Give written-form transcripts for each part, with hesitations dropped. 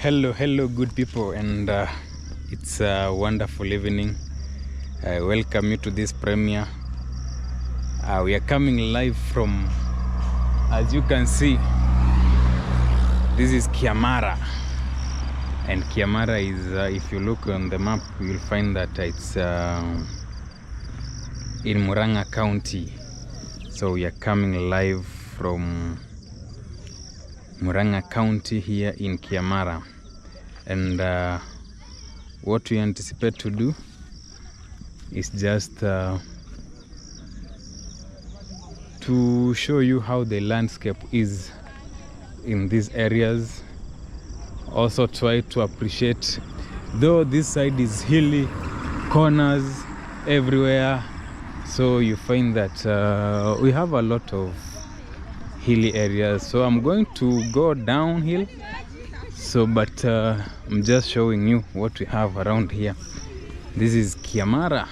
Hello good people, and it's a wonderful evening. I welcome you to this premiere. We are coming live from, as you can see, this is Kiamara, and Kiamara is, if you look on the map, you'll find that it's in Murang'a County. So we are coming live from Murang'a County here in Kiamara, and what we anticipate to do is just to show you how the landscape is in these areas. Also try to appreciate, though this side is hilly, corners everywhere, so you find that we have a lot of hilly areas. So I'm going to go downhill, but I'm just showing you what we have around here. This is Kiamara,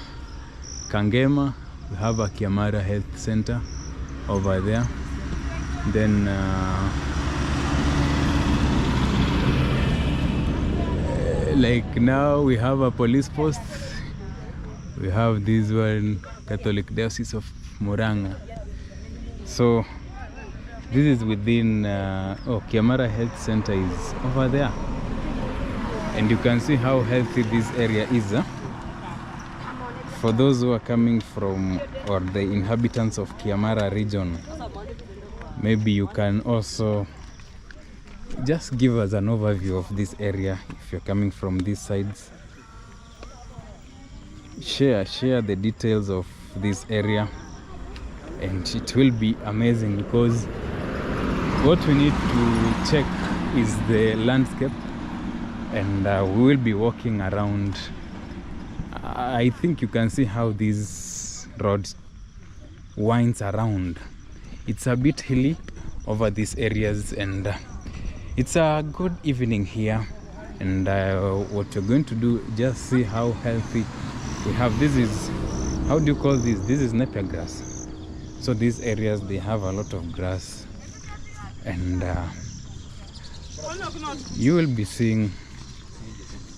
Kangema. We have a Kiamara Health Center over there. Then like now we have a police post. We have this one, Catholic Diocese of Murang'a. So this is within Kiamara Health Center is over there, and you can see how healthy this area is. For those who are coming from, or the inhabitants of Kiamara region, maybe you can also just give us an overview of this area. If you're coming from these sides, share the details of this area, and it will be amazing, because what we need to check is the landscape, and we will be walking around. I think you can see how this road winds around. It's a bit hilly over these areas, and it's a good evening here. And what we're going to do, just see how healthy we have. This is, how do you call this? This is napier grass. So these areas, they have a lot of grass, and you will be seeing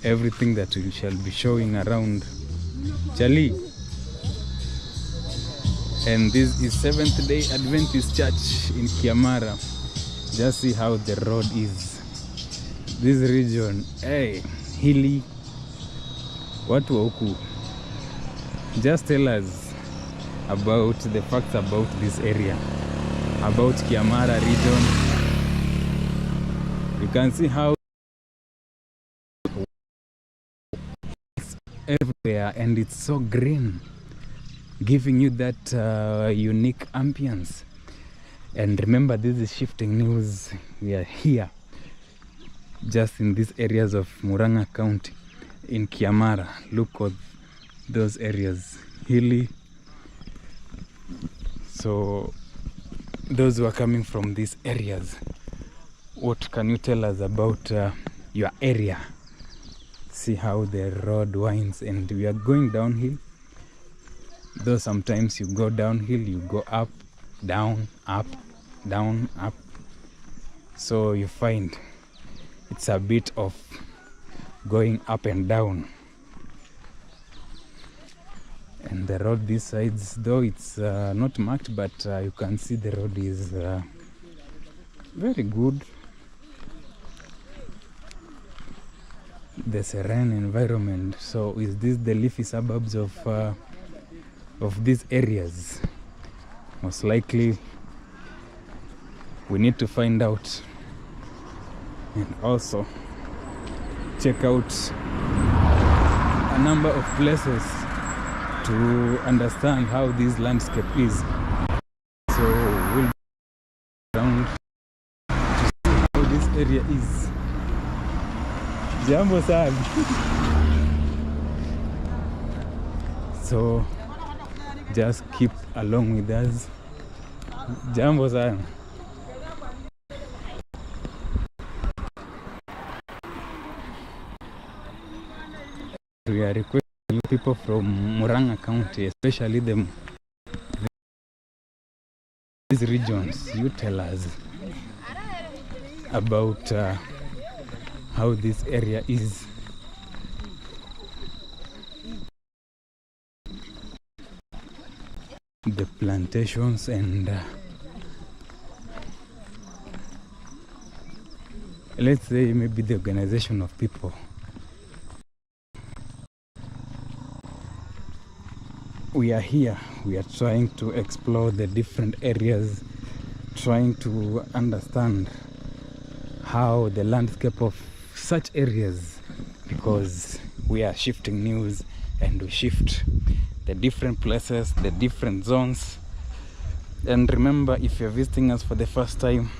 everything that we shall be showing around Chali. And this is Seventh-day Adventist Church in Kiamara. Just see how the road is. This region, hilly. Watu wa huku, just tell us about the facts about this area, about Kiamara region. You can see how it's everywhere, and it's so green, giving you that unique ambience. And remember, this is Shifting News. We are here just in these areas of Murang'a County in Kiamara. Look at those areas, hilly. So those who are coming from these areas, what can you tell us about your area? See how the road winds, and we are going downhill. Though sometimes you go downhill, you go up, down, up, down, up. So you find it's a bit of going up and down. And the road these sides, though it's not marked, but you can see the road is very good. The serene environment. So is this the leafy suburbs of these areas? Most likely we need to find out, and also check out a number of places to understand how this landscape is. So we'll go around to see how this area is. Jambo sana. So just keep along with us. Jambo sana. We are requesting you people from Murang'a County, especially these regions, you tell us about how this area is. The plantations and let's say maybe the organization of people. We are here, we are trying to explore the different areas, trying to understand how the landscape of such areas, because we are shifting news and we shift the different places, the different zones. And remember, if you're visiting us for the first time,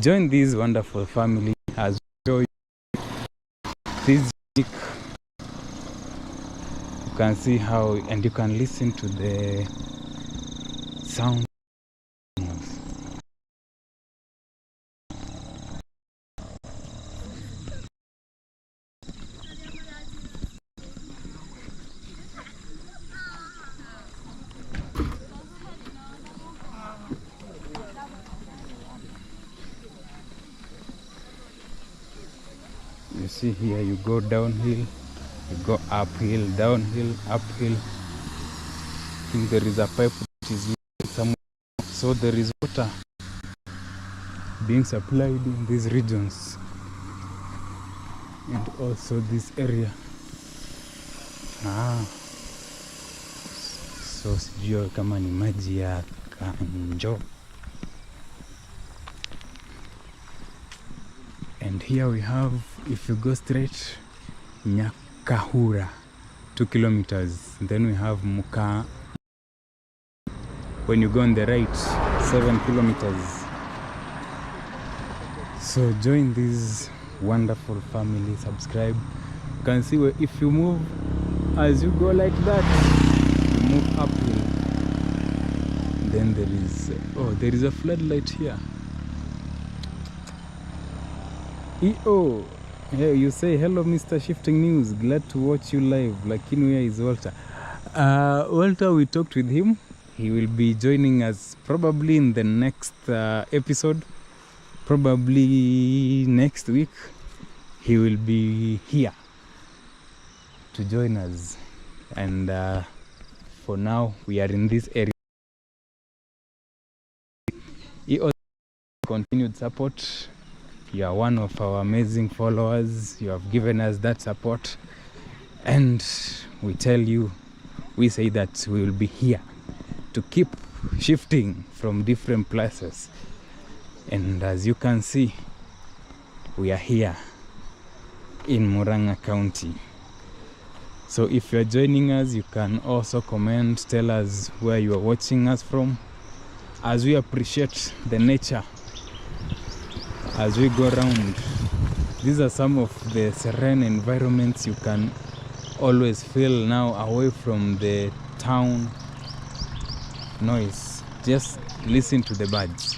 join this wonderful family as we show you this unique. You can see how, and you can listen to the sound. You see here, you go downhill, you go uphill, downhill, uphill. I think there is a pipe that is leaking somewhere, so there is water being supplied in these regions and also this area. So sijui kama ni maji ya Kanjo. And here we have, if you go straight, Nyakahura, 2 kilometers. Then we have Muka. When you go on the right, 7 kilometers. So join this wonderful family, subscribe. You can see where if you move, as you go like that, you move uphill. Then there is a floodlight here. Hey, you say hello, Mr. Shifting News. Glad to watch you live. Lakini where is Walter? Walter, we talked with him. He will be joining us probably in the next episode. Probably next week. He will be here to join us. And for now, we are in this area. He also continued support. You are one of our amazing followers. You have given us that support. And we tell you, we say that we will be here to keep shifting from different places. And as you can see, we are here in Murang'a County. So if you're joining us, you can also comment, tell us where you are watching us from, as we appreciate the nature as we go around. These are some of the serene environments you can always feel now away from the town noise. Just listen to the birds.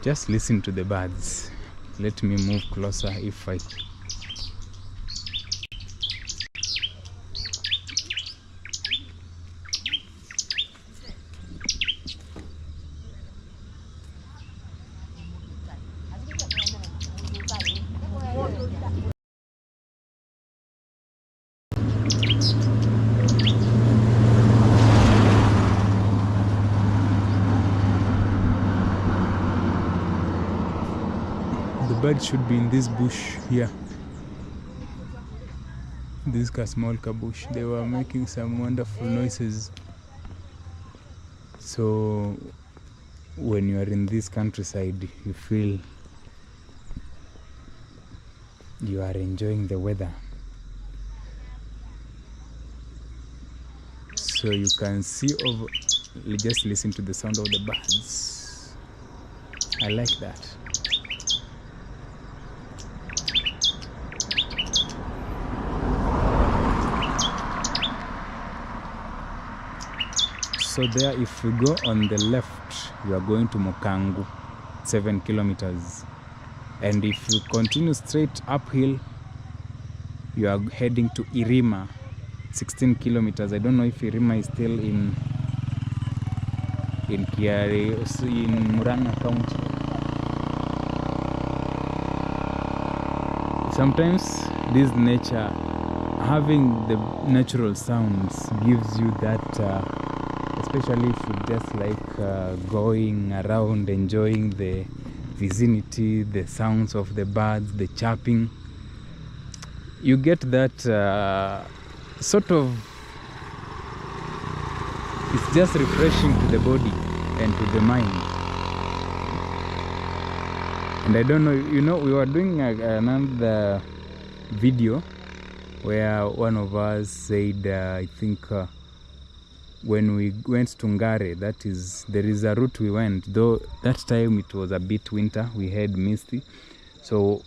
Just listen to the birds. Let me move closer if I... The bird should be in this bush here. This Kasmolka bush. They were making some wonderful noises. So when you are in this countryside, you feel you are enjoying the weather. So you can see over, just listen to the sound of the birds. I like that. So there, if we go on the left, we are going to Mukangu, 7 kilometers. and if you continue straight uphill, you are heading to Irima, 16 kilometers. I don't know if Irima is still in Murang'a County. Sometimes this nature, having the natural sounds, gives you that, especially if you just like going around, enjoying the vicinity, the sounds of the birds, the chirping. You get that sort of, it's just refreshing to the body and to the mind. And I don't know, you know, we were doing another video where one of us said, I think when we went to Ngare, that is, there is a route we went, though that time it was a bit winter, we had misty, so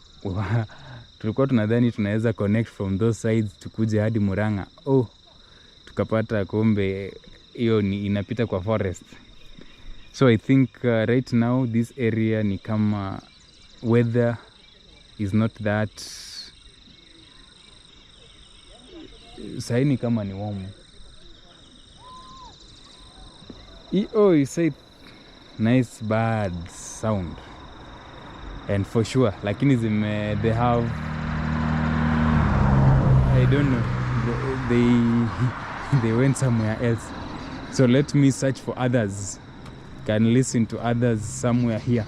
tulikuwa tunadhani tunaweza connect from those sides tukuje hadi Murang'a. Tukapata kumbe hiyo ni inapita kwa forest. So I think right now this area ni kama weather is not that, sahi ni kama ni warm. You say nice bird sound, and for sure lakini they have, I don't know, they went somewhere else. So let me search for others, can listen to others somewhere here.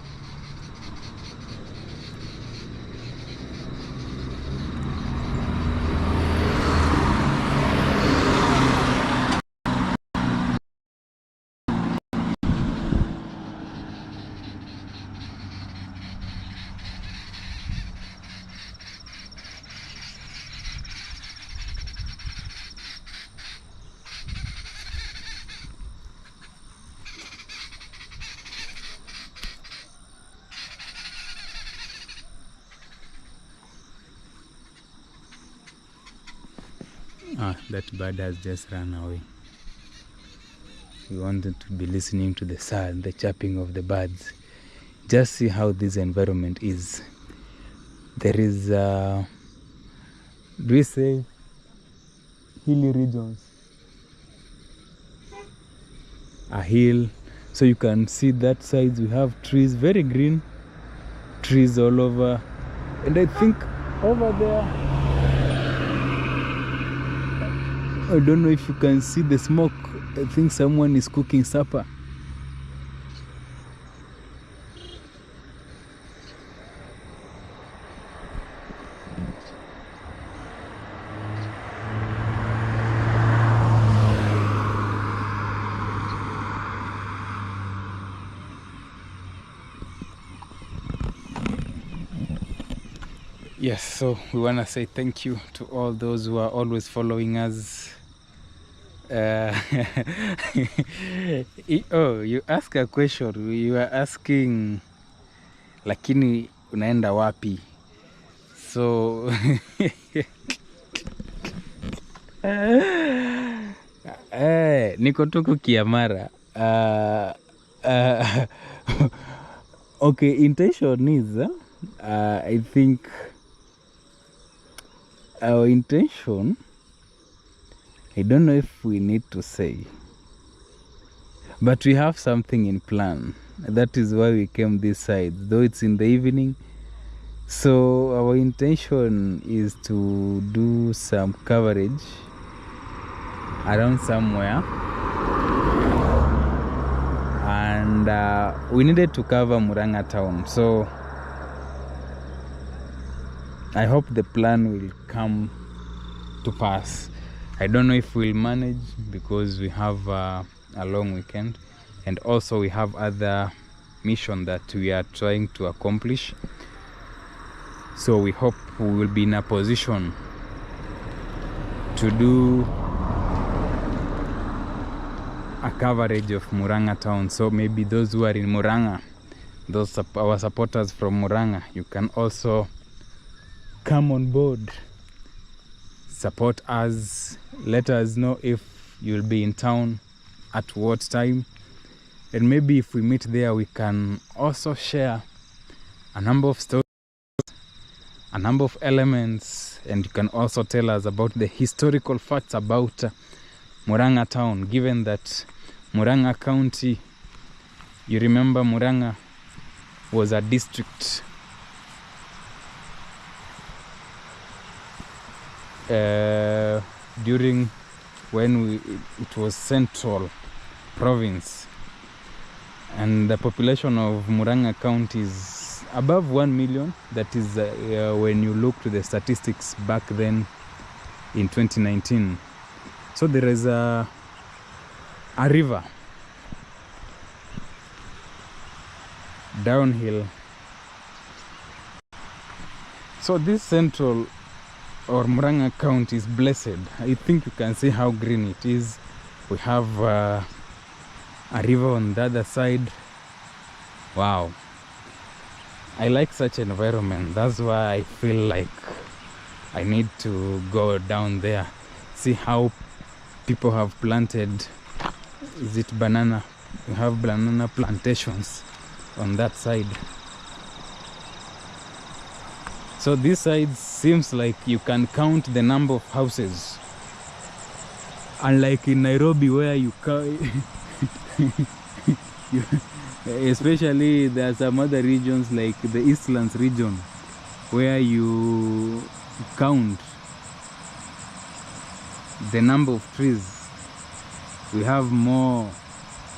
That bird has just run away. We wanted to be listening to the sound, the chirping of the birds. Just see how this environment is. There is, do we say hilly regions? A hill. So you can see that side we have trees, very green trees all over. And I think over there, I don't know if you can see the smoke. I think someone is cooking supper. Yes, so we want to say thank you to all those who are always following us. You ask a question, you are asking lakini unaenda wapi? So niko tuku Kiamara. Okay, intention is I think our intention, I don't know if we need to say, but we have something in plan. That is why we came this side, though it's in the evening. So our intention is to do some coverage around somewhere, and we needed to cover Murang'a town. So I hope the plan will come to pass. I don't know if we'll manage because we have a long weekend, and also we have other mission that we are trying to accomplish. So we hope we will be in a position to do a coverage of Murang'a town. So maybe those who are in Murang'a, those our supporters from Murang'a, you can also come on board, support us, let us know if you'll be in town at what time, and maybe if we meet there we can also share a number of stories. a number of elements, and you can also tell us about the historical facts about Murang'a town, given that Murang'a County, you remember Murang'a was a district during when it was central province, and the population of Murang'a County is above 1 million. That is when you look to the statistics back then in 2019. So there is a river downhill. So this central or Murang'a County is blessed. I think you can see how green it is. We have a river on the other side. Wow, I like such an environment. That's why I feel like I need to go down there, see how people have planted, is it banana? We have banana plantations on that side. So this side seems like you can count the number of houses, unlike in Nairobi where you count especially there are some other regions like the Eastlands region where you count the number of trees. We have more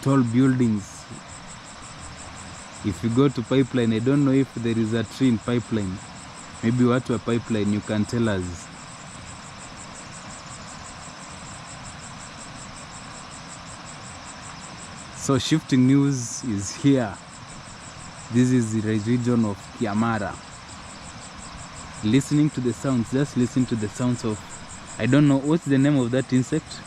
tall buildings. If you go to Pipeline, I don't know if there is a tree in Pipeline. Maybe what a Pipeline, you can tell us. So Shifting News is here. This is the region of Kiamara. Listening to the sounds, just listen to the sounds of, I don't know, what's the name of that insect?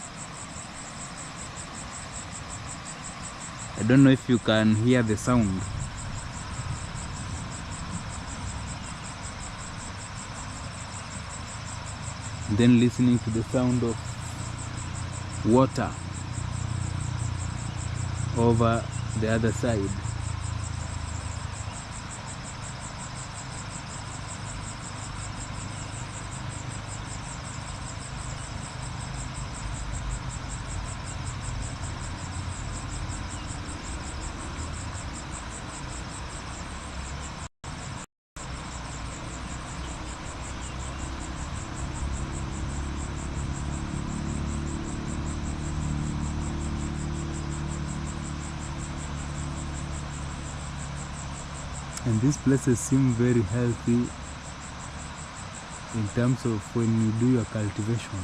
I don't know if you can hear the sound. Then listening to the sound of water over the other side. And these places seem very healthy in terms of when you do your cultivation.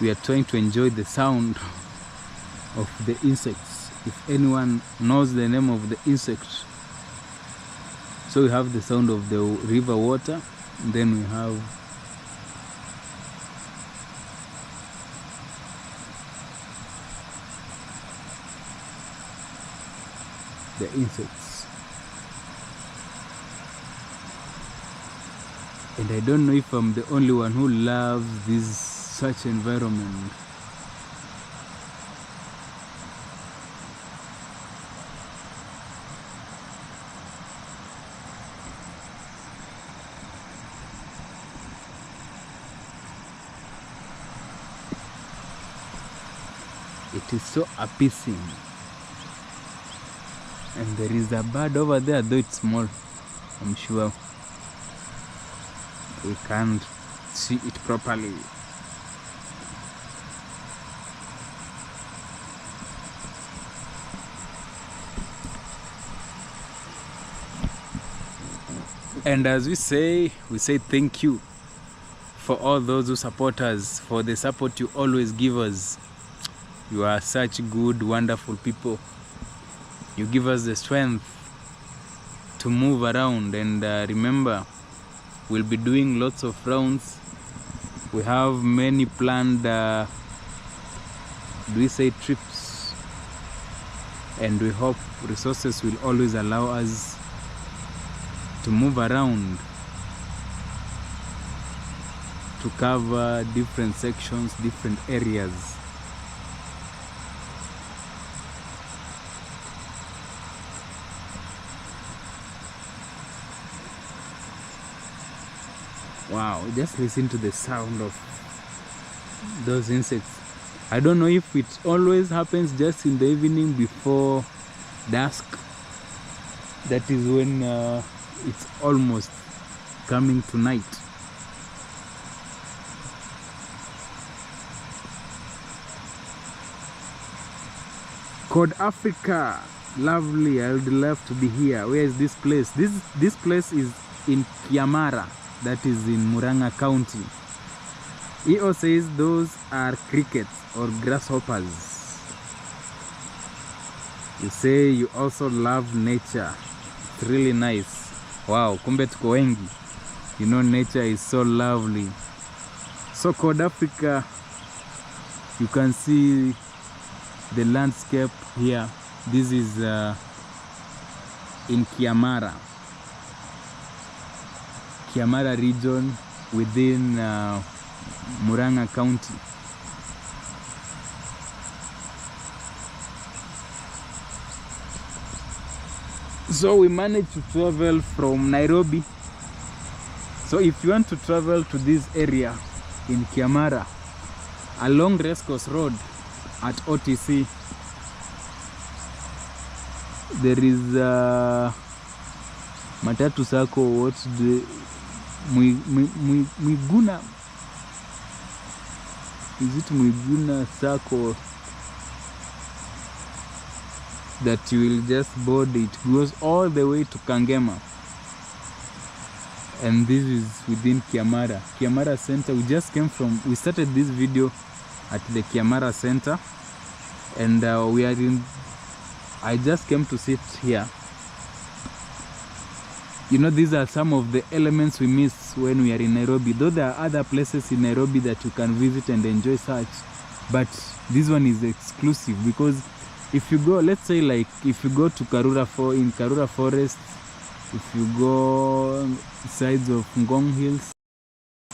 We are trying to enjoy the sound of the insects. If anyone knows the name of the insect. So we have the sound of the river water, then we have the insects. And I don't know if I'm the only one who loves such environment. It is so appeasing. And there is a bird over there, though it's small. I'm sure we can't see it properly. And as we say thank you for all those who support us, for the support you always give us. You are such good, wonderful people. You give us the strength to move around, and remember, we'll be doing lots of rounds. We have many planned, do we say trips? And we hope resources will always allow us to move around, to cover different sections, different areas. Wow, just listen to the sound of those insects. I don't know if it always happens just in the evening before dusk. That is when it's almost coming to night. Code Africa, lovely. I would love to be here. Where is this place? This place is in Kiamara. That is in Murang'a County. EO says those are crickets or grasshoppers. You say you also love nature. It's really nice. Wow, kumbe tuko wengi. You know, nature is so lovely. So Code Africa, you can see the landscape here. This is in Kiamara region within Murang'a County. So we managed to travel from Nairobi. So if you want to travel to this area in Kiamara along Rescos Road at OTC, there is Matatu Sacco, what's the Mwiguna, is it Mwiguna Sacco, that you will just board. It goes all the way to Kangema, and this is within Kiamara Center. We started this video at the Kiamara Center, and I just came to sit here. You know, these are some of the elements we miss when we are in Nairobi. Though there are other places in Nairobi that you can visit and enjoy such, but this one is exclusive, because if you go, let's say like if you go to Karura Forest, if you go sides of Ngong Hills,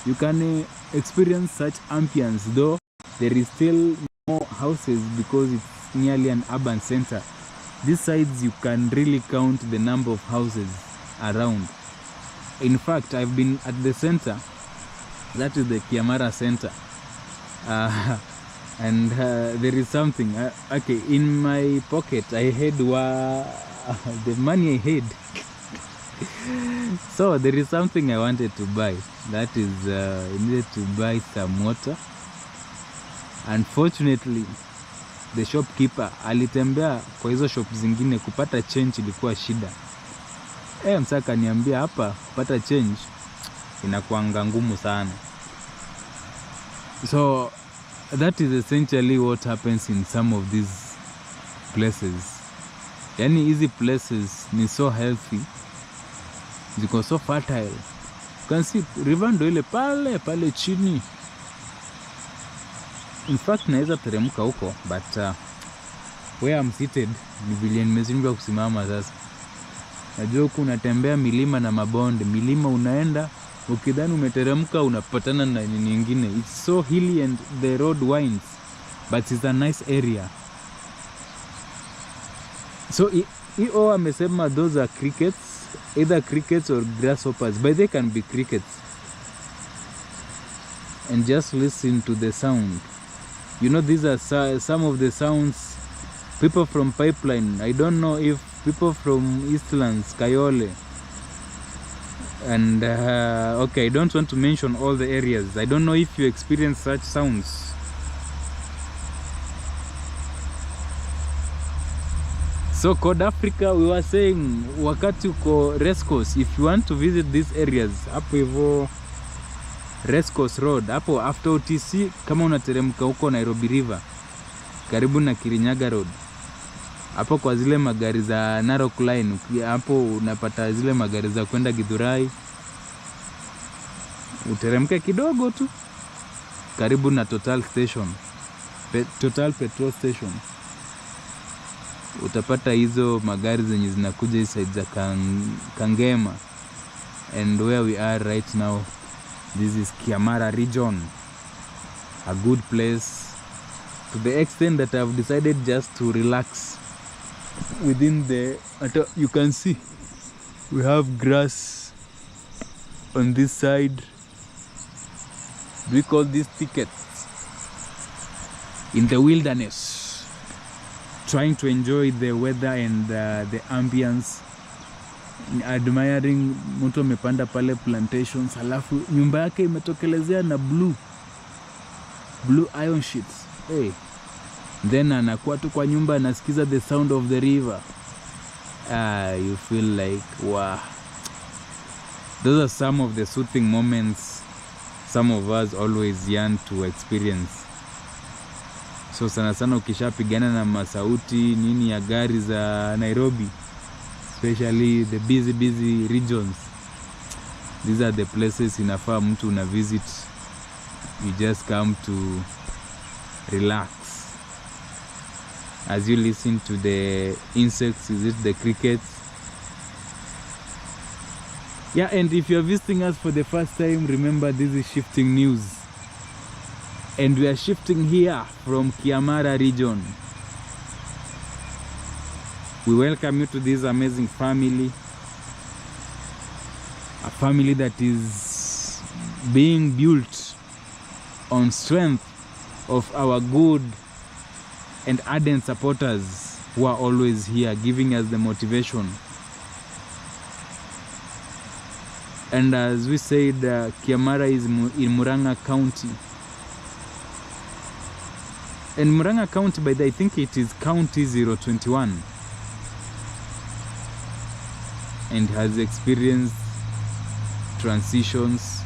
you can experience such ambience, though there is still more houses because it's nearly an urban center. These sides you can really count the number of houses around. In fact, I've been at the center, that is the Kiamara Center, and there is something, okay, in my pocket I had the money I had. So there is something I wanted to buy, that is I needed to buy some water. Unfortunately, the shopkeeper alitembea kwa hizo shop zingine, kupata change ilikuwa shida. Msaka niambia hapa kupata change inakuanga ngumu sana. So that is essentially what happens in some of these places. Yani hizi places ni so healthy, ziko so fertile. You can see river ndo ile pale chini. In fact, naweza teremka huko, but where I'm seated ni vile nimeshindwa kusimama sasa. Najua huku unatembea milima na mabonde. Milima unaenda, ukidhani umeteremka unapatana na nyingine. It's so hilly and the road winds, but it's a nice area. So EO amesema those are crickets, either crickets or grasshoppers, but they can be crickets. And just listen to the sound. You know, these are some of the sounds. People from Pipeline, I don't know if people from Eastlands, Kayole, and okay, I don't want to mention all the areas. I don't know if you experience such sounds. So Code Africa, we were saying wakati uko Rescos, if you want to visit these areas, hapo hivyo Race Course Road hapo after OTC, kama unateremka huko Nairobi River karibu na Kirinyaga Road, hapo kwa zile magari za Narok Line, hapo unapata zile magari za kwenda Githurai. Uteremke kidogo tu karibu na Total Station, Total Petrol Station, utapata hizo magari zenye zinakuja hii side za Kangema. And where we are right now, this is Kiamara region, a good place to the extent that I've decided just to relax within the, you can see we have grass on this side. We call these tickets in the wilderness, trying to enjoy the weather and the ambience, admiring. Mtu amepanda pale plantations, alafu nyumba yake imetokelezea na blue iron sheets. Hey, then anakuwa tu kwa nyumba anasikiza the sound of the river. You feel like wow, those are some of the soothing moments some of us always yearn to experience. So sana sana ukishapigana na masauti nini ya gari za Nairobi, especially the busy regions, these are the places inafaa mtu una visit. You just come to relax as you listen to the insects, is it the crickets? Yeah, and if you're visiting us for the first time, remember this is Shifting News, and we are shifting here from Kiamara region. We welcome you to this amazing family, a family that is being built on strength of our good and ardent supporters who are always here giving us the motivation. And as we said, Kiamara is in Murang'a County. And Murang'a County, by the, I think it is County 021, and has experienced transitions.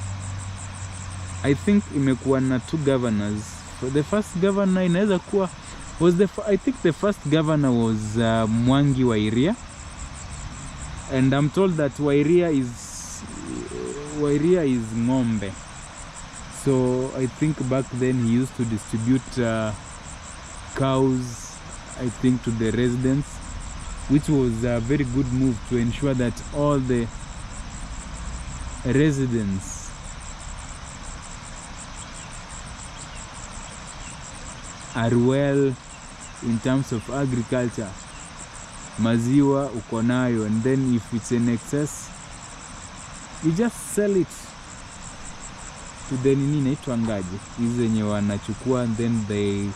I think imekuwa na 2 governors. For the first governor inaweza kuwa was I think the first governor was Mwangi Wairia, and I'm told that Wairia is ng'ombe. So I think back then he used to distribute cows, I think, to the residents, which was a very good move to ensure that all the residents are well in terms of agriculture. Maziwa uko nayo, and then if it's in excess, you just sell it to the nini naitwa ngaje hizi zenye wanachukua, and then the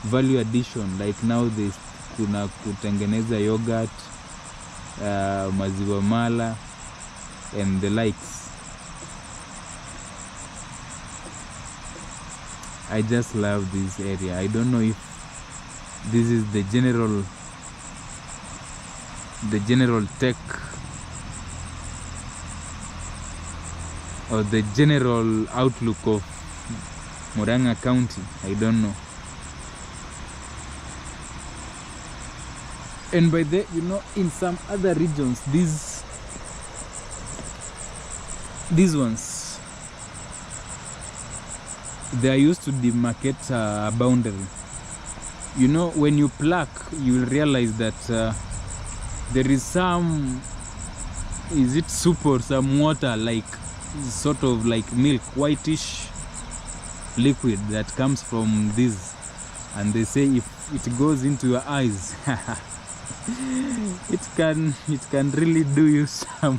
value addition, like now this kuna kutengeneza yogurt, maziwa mala and the likes. I just love this area. I don't know if this is the general tech or the general outlook of Murang'a County. I don't know. And by the, you know, in some other regions, these ones, they are used to demarcate a boundary. You know, when you pluck, you will realize that there is some, is it soup or some water, like sort of like milk, whitish liquid that comes from this, and they say if it goes into your eyes, it can really do you some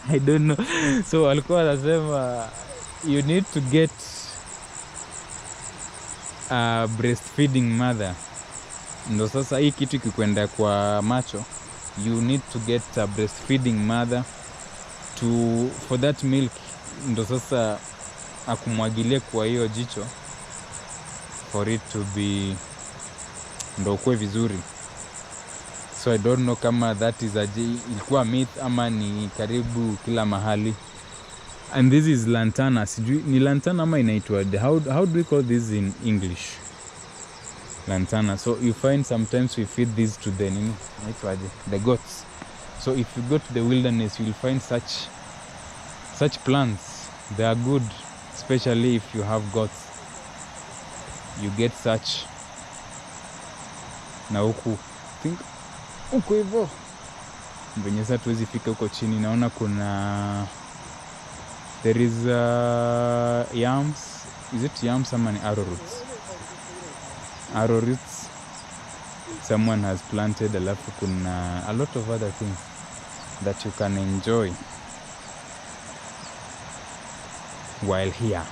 I don't know. So alikuwa anasema you need to get a breastfeeding mother. Ndo sasa hii kitu kikwenda kwa macho, you need to get a breastfeeding mother for that milk, ndo sasa akumwagilie kwa hiyo jicho for it to be, ndo kwe vizuri. So I don't know kama that is ilikuwa myth ama ni karibu kila mahali. And this is lantana. Ni lantana ama inaitwa, how do we call this in English? Lantana. So you find sometimes we feed these to the goats. So if you go to the wilderness, you'll find such plants. They are good, especially if you have goats. You get such. Na huku think huko hivyo venye sasa tuwezi fika huko chini, naona kuna there is yams. Is it yams ama ni arrowroots? Arrowroots someone has planted, alafu kuna a lot of other things that you can enjoy while here.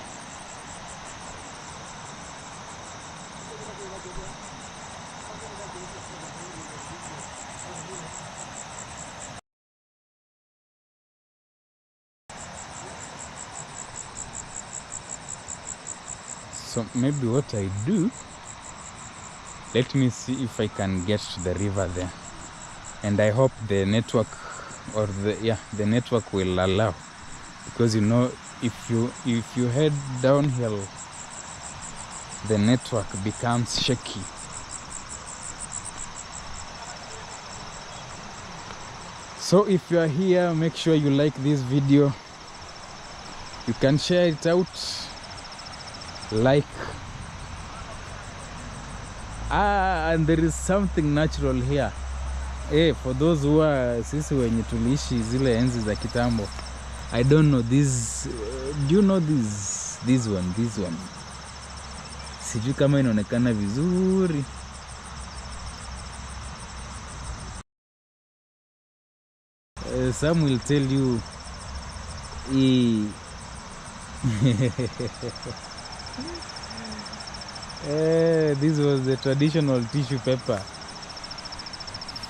So maybe what I do, let me see if I can get to the river there, and I hope the network or the network will allow, because you know, if you head downhill, the network becomes shaky. So if you are here, make sure you like this video. You can share it out, like, and there is something natural here. For those who are sisi wenye tuliishi zile enzi za kitambo, I don't know this, do you know this one sijui kama inaonekana vizuri. Some will tell you this was the traditional tissue paper.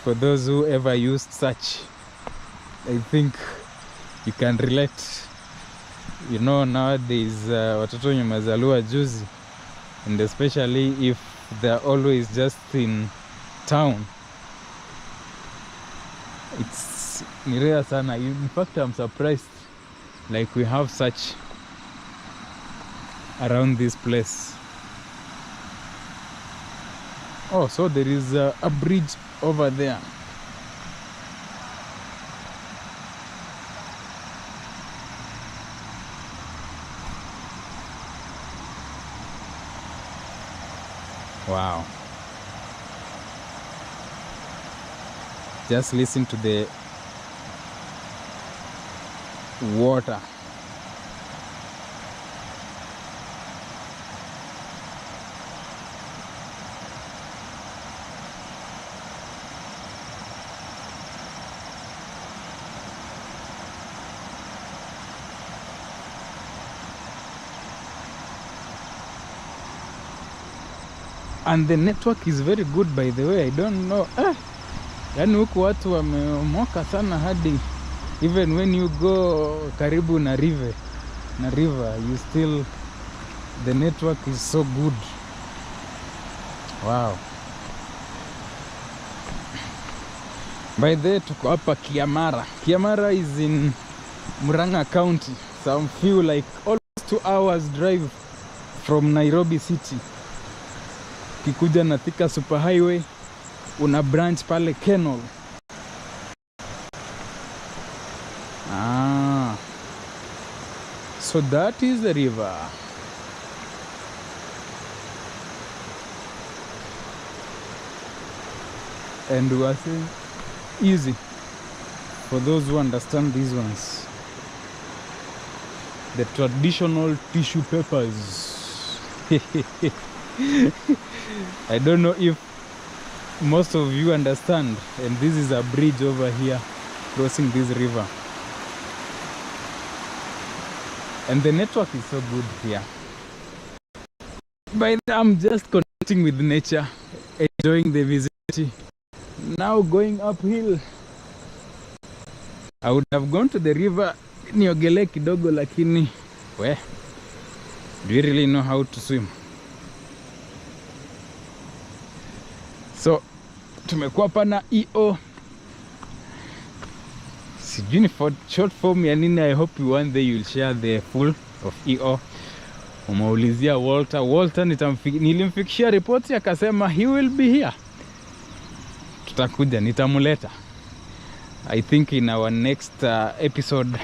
For those who ever used such, I think you can relate. You know, nowadays watoto wenye wamezaliwa juzi, and especially if they're always just in town, it's rare sana. In fact, I'm surprised like we have such around this place. Oh, so there is a bridge over there. Wow. Just listen to the water. And the network is very good, by the way. I don't know. Yani huku watu wamemoka sana hadi even when you go karibu na river, you still, the network is so good. Wow. By the way, tuko hapa Kiamara. Kiamara is in Murang'a County. Some feel like almost 2 hours drive from Nairobi city. Kikuja na Thika super highway, una branch pale Kenol. So that is the river. And we are saying easy for those who understand these ones. The traditional tissue papers. I don't know if most of you understand, and this is a bridge over here crossing this river, and the network is so good here. By the I'm just connecting with nature, enjoying the vicinity. Now going uphill. I would have gone to the river niogele kidogo, lakini do you really know how to swim? So tumekuwa pana EO sijui ni short form ya nini. I hope one day you'll share the full of EO. Umeulizia Walter nilimfikishia report akasema he will be here. Tutakuja, nitamuleta. I think in our next episode,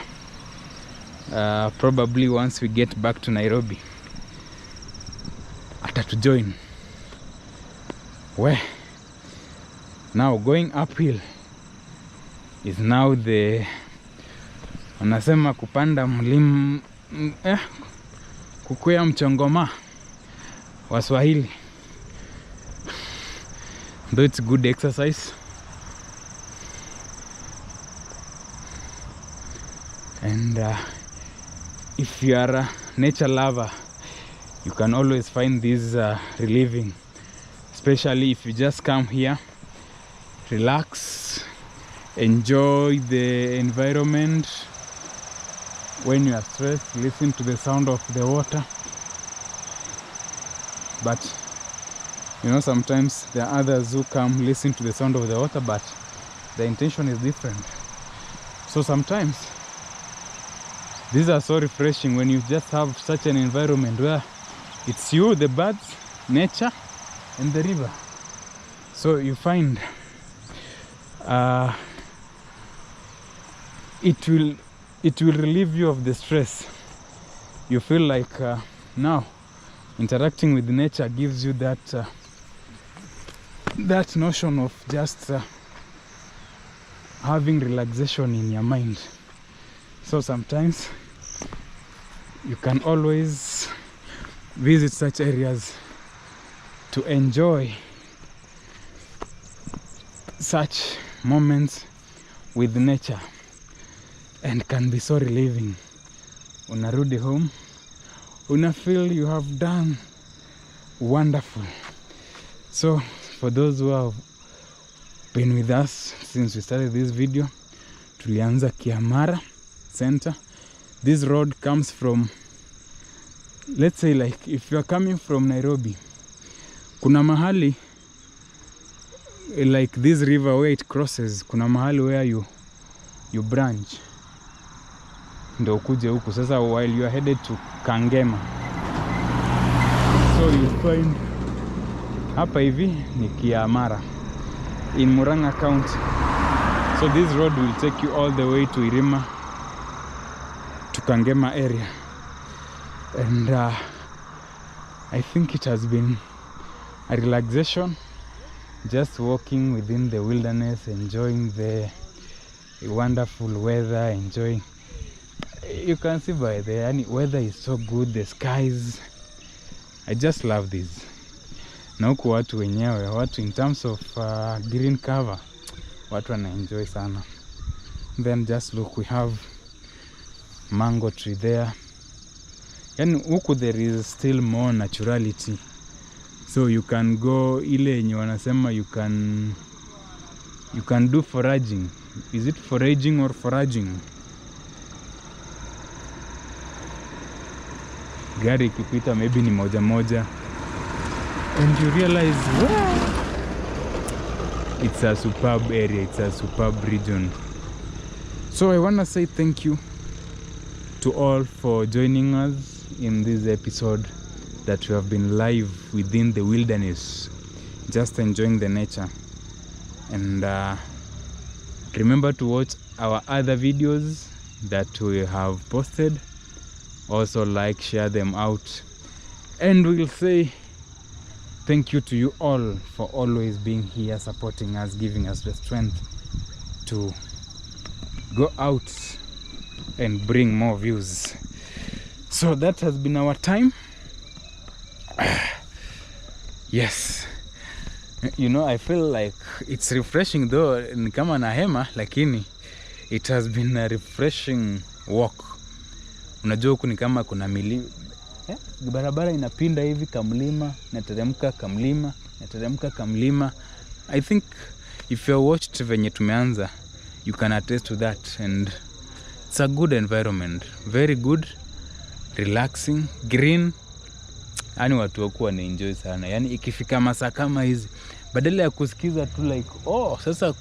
probably once we get back to Nairobi, atatujoin. Where now going uphill is now the wanasema kupanda mlima kukwea mchongoma wa Swahili. Though it's good exercise. And if you are a nature lover, you can always find this relieving, especially if you just come here, relax, enjoy the environment. When you are stressed, listen to the sound of the water. But you know, sometimes there are others who come listen to the sound of the water, but the intention is different. So sometimes these are so refreshing when you just have such an environment where it's you, the birds, nature, and the river. So you find it will relieve you of the stress. You feel like now interacting with nature gives you that notion of just having relaxation in your mind. So sometimes you can always visit such areas to enjoy such moments with nature, and can be so relieving. Unarudi home, una feel you have done wonderful. So for those who have been with us since we started this video, tulianza Kiamara Center. This road comes from, let's say, like if you are coming from Nairobi, kuna mahali like this river where it crosses, kuna mahali where you branch ndo ukuje huku sasa while you are headed to Kangema. So you find hapa hivi ni Kiamara in Murang'a County. So this road will take you all the way to Irima, to Kangema area. And I think it has been a relaxation, just walking within the wilderness, enjoying the wonderful weather, enjoying. You can see by the weather is so good, the skies. I just love this. Na huku watu wenyewe, watu in terms of green cover, watu wana enjoy sana. Then just look, we have mango tree there. Yani huku there is still more naturality. So you can go ile yenye wanasema you can do foraging. Is it foraging or foraging? Gari ikipita maybe ni moja moja, and you realize, wow, it's a superb area, it's a superb region. So I want to say thank you to all for joining us in this episode that we have been live within the wilderness, just enjoying the nature. And remember to watch our other videos that we have posted. Also like, share them out, and we'll say thank you to you all for always being here, supporting us, giving us the strength to go out and bring more views. So that has been our time. Yes, you know, I feel like it's refreshing, though ni kama na hema, lakini it has been a refreshing walk. Unajua huku ni kama kuna barabara inapinda hivi kamlima, nateremka kamlima, nateremka kamlima. I think if you watched venye tumeanza, you can attest to that, and it's a good environment, very good, relaxing, green. Yani watu wako wana enjoy sana. Yani ikifika masaa kama hizi, badala ya kusikiza tu like, oh sasa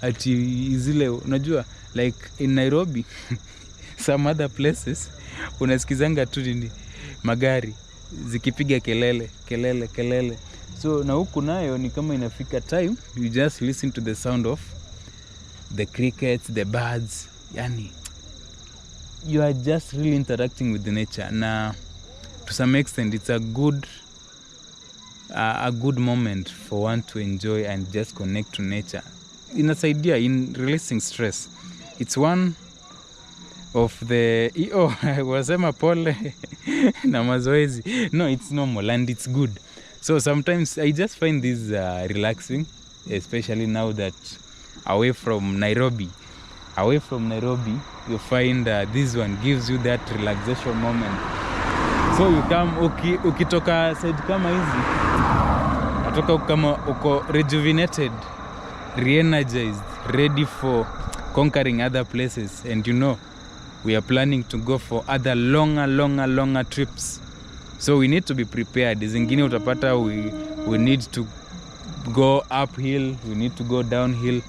ati zile unajua like in Nairobi some other places unasikizanga tu nini magari zikipiga kelele. So na huku nayo ni kama inafika time you just listen to the sound of the crickets, the birds, yani you are just really interacting with the nature. Na to some extent it's a good moment for one to enjoy and just connect to nature. Inasaidia in releasing stress. It's one of the wasema pole na mazoezi. No, it's normal and it's good. So sometimes I just find this relaxing, especially now that away from Nairobi, you find this one gives you that relaxation moment. So you come ukitoka side kama hizi, natoka kama uko rejuvenated, re-energized, ready for conquering other places. And you know, we are planning to go for other longer trips. So we need to be prepared. Zingine utapata we need to go uphill, we need to go downhill.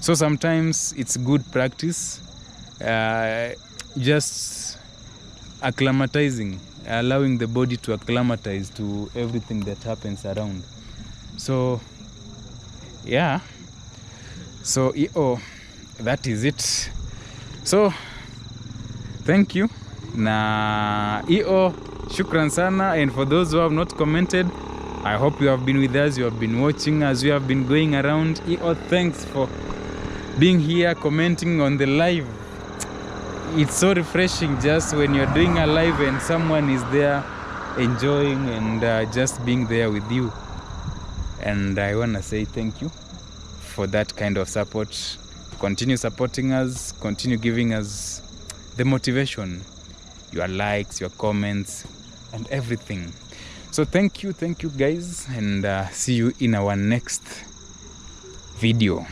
So sometimes it's good practice, just acclimatizing, allowing the body to acclimatize to everything that happens around. So yeah, so that is it. So thank you na shukran sana. And for those who have not commented, I hope you have been with us, you have been watching as we have been going around. Thanks for being here, commenting on the live. It's so refreshing just when you're doing a live and someone is there enjoying and just being there with you. And I want to say thank you for that kind of support. Continue supporting us, continue giving us the motivation, your likes, your comments, and everything. So thank you guys, and see you in our next video.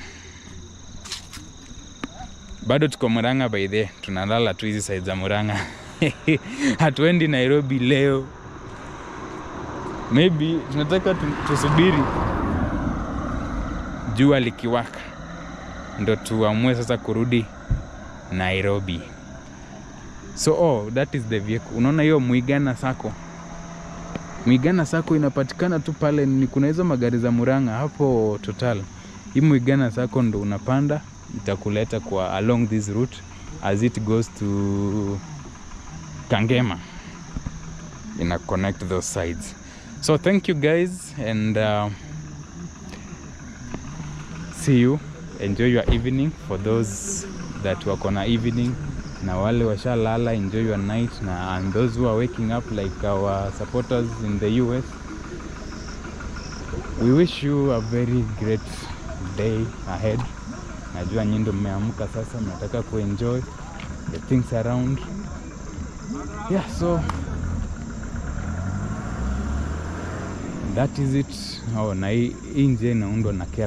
Bado tuko Murang'a by the, tunalala tu hizi side za Murang'a. Hatuendi Nairobi leo. Maybe tunataka tusubiri jua likiwaka ndo tuamue sasa kurudi Nairobi. So that is the vehicle. Unaona hiyo Murang'a Sacco inapatikana tu pale, ni kuna hizo magari za Murang'a hapo Total. Hii Murang'a Sacco ndo unapanda, itakuleta kwa along this route as it goes to Kangema. Ina connect those sides. So thank you guys, and see you. Enjoy your evening for those that work on a evening. Na wale washalala, enjoy your night. And those who are waking up like our supporters in the US, we wish you a very great day ahead. Najua nyinyi ndo mmeamka sasa, mnataka kuenjoy the things around. Yeah, so that is it. Na hii nje inaundwa na care.